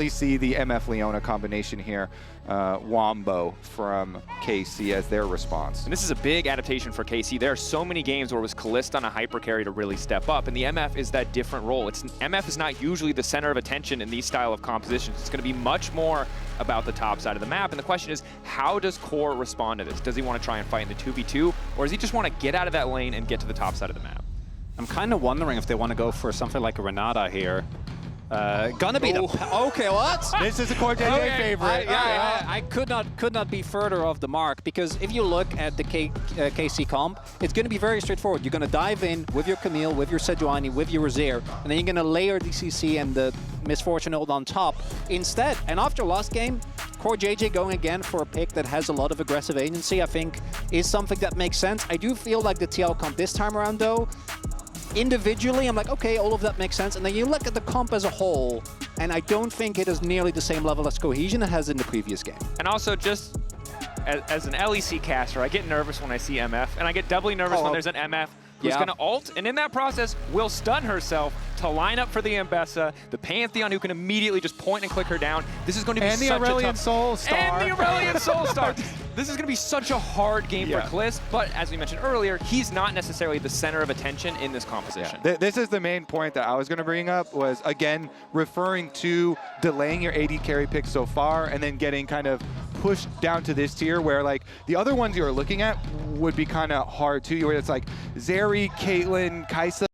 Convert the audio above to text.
See the MF Leona combination here, Wombo from KC as their response. And this is a big adaptation for KC. There are so many games where it was Kalista on a hyper carry to really step up, and the MF is that different role. MF is not usually the center of attention in these style of compositions. It's going to be much more about the top side of the map, and the question is, how does Core respond to this? Does he want to try and fight in the 2v2, or does he just want to get out of that lane and get to the top side of the map? I'm kind of wondering if they want to go for something like a Renata here. Gonna be the... Okay, what? This is a Core JJ favorite. I could not be further off the mark, because if you look at the KC comp, it's going to be very straightforward. You're going to dive in with your Camille, with your Sejuani, with your Razir, and then you're going to layer the CC and the Misfortune ult on top instead. And after last game, Core JJ going again for a pick that has a lot of aggressive agency, I think, is something that makes sense. I do feel like the TL comp this time around, though, individually, I'm like, okay, all of that makes sense. And then you look at the comp as a whole, and I don't think it is nearly the same level as Cohesion it has in the previous game. And also, just as an LEC caster, I get nervous when I see MF, and I get doubly nervous when there's an MF who's going to ult, and in that process will stun herself to line up for the Ambessa, the Pantheon who can immediately just point and click her down. This is going to be such a tough... And the Aurelion Soul Star. And the Aurelion Soul Star. This is going to be such a hard game for Kliss, but as we mentioned earlier, he's not necessarily the center of attention in this composition. This is the main point that I was going to bring up, was, again, referring to delaying your AD carry pick so far and then getting kind of pushed down to this tier where, like, the other ones you were looking at would be kind of hard too, where it's like Zeri, Caitlyn, Kaisa.